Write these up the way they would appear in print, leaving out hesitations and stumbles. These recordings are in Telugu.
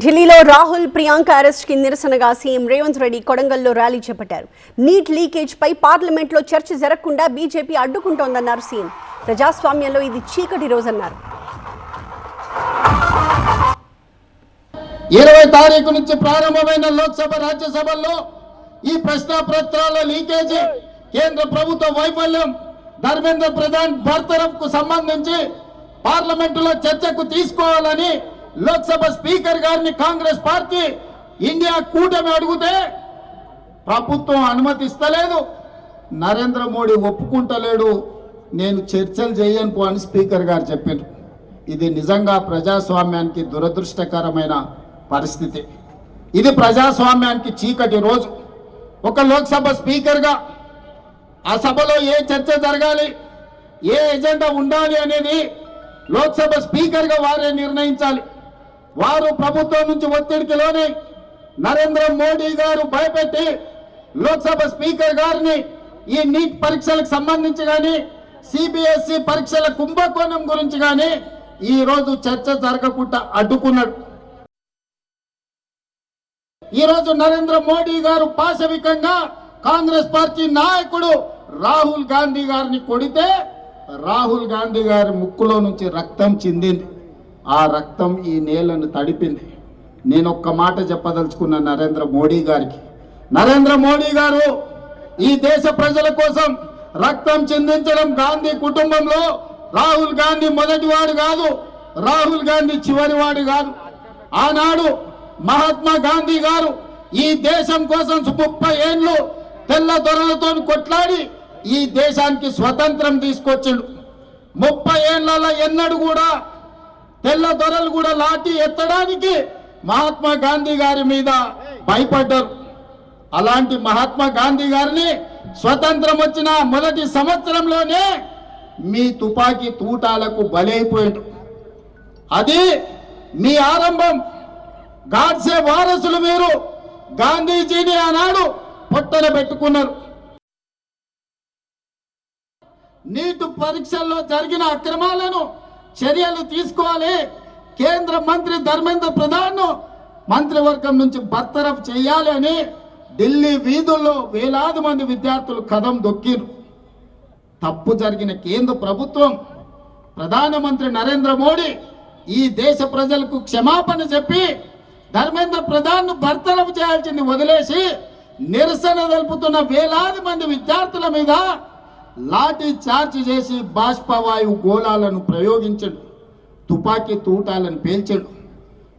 ఢిల్లీలో రాహుల్ ప్రియాంక అరెస్ట్ కి నిరసనగా సీఎం రేవంత్ రెడ్డి కొడంగల్లో ర్యాలీ చేపట్టారు. నీట్ లీకేజ్ పై పార్లమెంట్లో చర్చ జరగకుండా బీజేపీ అడ్డుకుంటోందన్నారు సీఎం. ప్రజాస్వామ్యంలో ఇది చీకటి రోజన్నారు. 20 తారీఖు నుంచి ప్రారంభమైన లోక్సభ రాజ్యసభల్లో ఈ ప్రశ్నపత్రాల లీకేజీ, కేంద్ర ప్రభుత్వ వైఫల్యం, ధర్మేంద్ర ప్రధాన్ బర్తరఫ్కు సంబంధించి పార్లమెంటులో చర్చకు తీసుకోవాలని లోక్సభ స్పీకర్ గారిని కాంగ్రెస్ పార్టీ ఇండియా కూటమి అడిగితే ప్రభుత్వం అనుమతిస్తలేదు. నరేంద్ర మోడీ ఒప్పుకుంటలేడు. నేను చర్చలు చేయను అని స్పీకర్ గారు చెప్పారు. ఇది నిజంగా ప్రజాస్వామ్యానికి దురదృష్టకరమైన పరిస్థితి. ఇది ప్రజాస్వామ్యానికి చీకటి రోజు. ఒక లోక్సభ స్పీకర్గా ఆ సభలో ఏ చర్చ జరగాలి, ఏ ఎజెండా ఉండాలి అనేది లోక్సభ స్పీకర్గా వారే నిర్ణయించాలి. వారు ప్రభుత్వం నుంచి ఒత్తిడికి లోని నరేంద్ర మోడీ గారు భయపెట్టి లోక్సభ స్పీకర్ గారిని ఈ నీట్ పరీక్షలకు సంబంధించి కానీ, సిబిఎస్ఈ పరీక్షల కుంభకోణం గురించి కానీ ఈ రోజు చర్చ జరగకుండా అడ్డుకున్నాడు. ఈ రోజు నరేంద్ర మోడీ గారు పాశవికంగా కాంగ్రెస్ పార్టీ నాయకుడు రాహుల్ గాంధీ గారిని కొడితే రాహుల్ గాంధీ గారి ముక్కులో నుంచి రక్తం చిందింది. ఆ రక్తం ఈ నేలను తడిపింది. నేను ఒక్క మాట చెప్పదలుచుకున్న నరేంద్ర మోడీ గారికి, నరేంద్ర మోడీ గారు ఈ దేశ ప్రజల కోసం రక్తం చిందించడం గాంధీ కుటుంబంలో రాహుల్ గాంధీ మొదటివాడు కాదు, రాహుల్ గాంధీ చివరివాడు కాదు. ఆనాడు మహాత్మా గాంధీ గారు ఈ దేశం కోసం 30 ఏళ్ళు తెల్ల దొరలతో కొట్లాడి ఈ దేశానికి స్వతంత్రం తీసుకొచ్చాడు. 30 ఏళ్లలో ఎన్నడూ కూడా తెల్ల దొరలు కూడా లాఠీ ఎత్తడానికి మహాత్మా గాంధీ గారి మీద భయపడ్డారు. అలాంటి మహాత్మా గాంధీ గారిని స్వతంత్రం వచ్చిన మొదటి సంవత్సరంలోనే మీ తుపాకీ తూటాలకు బలైపోయాడు. అది మీ ఆరంభం. గాడ్సే వారసులు మీరు. గాంధీజీని ఆనాడు పొట్టన పెట్టుకున్నారు. నీట్ పరీక్షల్లో జరిగిన అక్రమాలను చర్యలు తీసుకోవాలి. కేంద్ర మంత్రి ధర్మేంద్ర ప్రధాన్ మంత్రివర్గం నుంచి బర్తరఫ్ చేయాలి అని ఢిల్లీ వీధుల్లో వేలాది మంది విద్యార్థులు కదం దొక్కిరు. తప్పు జరిగిన కేంద్ర ప్రభుత్వం, ప్రధానమంత్రి నరేంద్ర మోడీ ఈ దేశ ప్రజలకు క్షమాపణ చెప్పి ధర్మేంద్ర ప్రధాన్ బర్తరఫ్ చేయాల్సింది వదిలేసి నిరసన తెలుపుతున్న వేలాది మంది విద్యార్థుల మీద లాఠీ చార్జ్ చేసి బాష్పవాయు గోళాలను ప్రయోగించడు, తుపాకీ తూటాలను పేల్చాడు,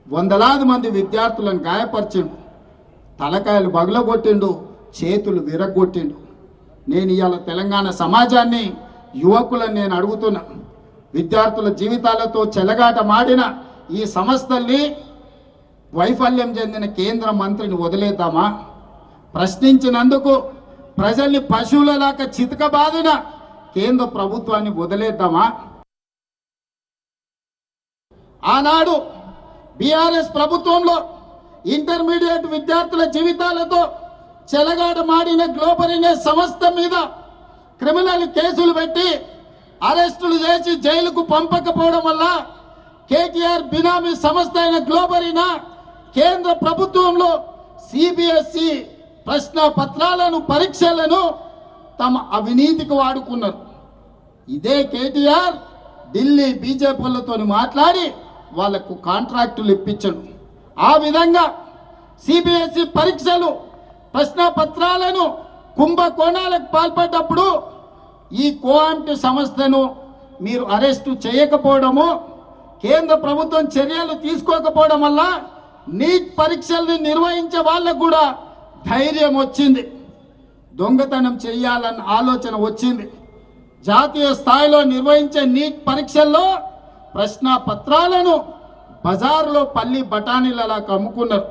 వందలాది మంది విద్యార్థులను గాయపరిచాడు, తలకాయలు బగలగొట్టిండు, చేతులు విరగొట్టిండు. నేను ఇవాళ తెలంగాణ సమాజాన్ని, యువకులను నేను అడుగుతున్నా, విద్యార్థుల జీవితాలతో చెలగాట మాడిన ఈ సంస్థల్ని వైఫల్యం చెందిన కేంద్ర మంత్రిని వదిలేద్దామా? ప్రశ్నించినందుకు ప్రజల్ని పశువులలాగా చితకబాదిన కేంద్ర ప్రభుత్వాన్ని వదిలేద్దామా? ఆనాడు బీఆర్ఎస్ ప్రభుత్వంలో ఇంటర్మీడియట్ విద్యార్థుల జీవితాలతో చెలగాట మాడిన గ్లోబరీనే సంస్థ మీద క్రిమినల్ కేసులు పెట్టి అరెస్టులు చేసి జైలుకు పంపకపోవడం వల్ల కేటీఆర్ బినామీ సంస్థ అయిన గ్లోబరీనా కేంద్ర ప్రభుత్వంలో సిబిఎస్ఈ ప్రశ్న పత్రాలను, పరీక్షలను తమ అవినీతికి వాడుకున్నారు. ఇదే కేటీఆర్ ఢిల్లీ బీజేపీలతో మాట్లాడి వాళ్లకు కాంట్రాక్టులు ఇప్పించడు. ఆ విధంగా సిబిఎస్ఈ పరీక్షలు, ప్రశ్న పత్రాలను కుంభకోణాలకు పాల్పడ్డప్పుడు ఈ కోఆంట్ సంస్థను మీరు అరెస్టు చేయకపోవడము, కేంద్ర ప్రభుత్వం చర్యలు తీసుకోకపోవడం వల్ల నీట్ పరీక్షల్ని నిర్వహించే వాళ్ళకు కూడా ధైర్యం వచ్చింది, దొంగతనం చేయాలన్న ఆలోచన వచ్చింది. జాతీయ స్థాయిలో నిర్వహించే నీట్ పరీక్షల్లో ప్రశ్న పత్రాలను బజారులో పల్లి బఠానీలలా అమ్ముకున్నారు.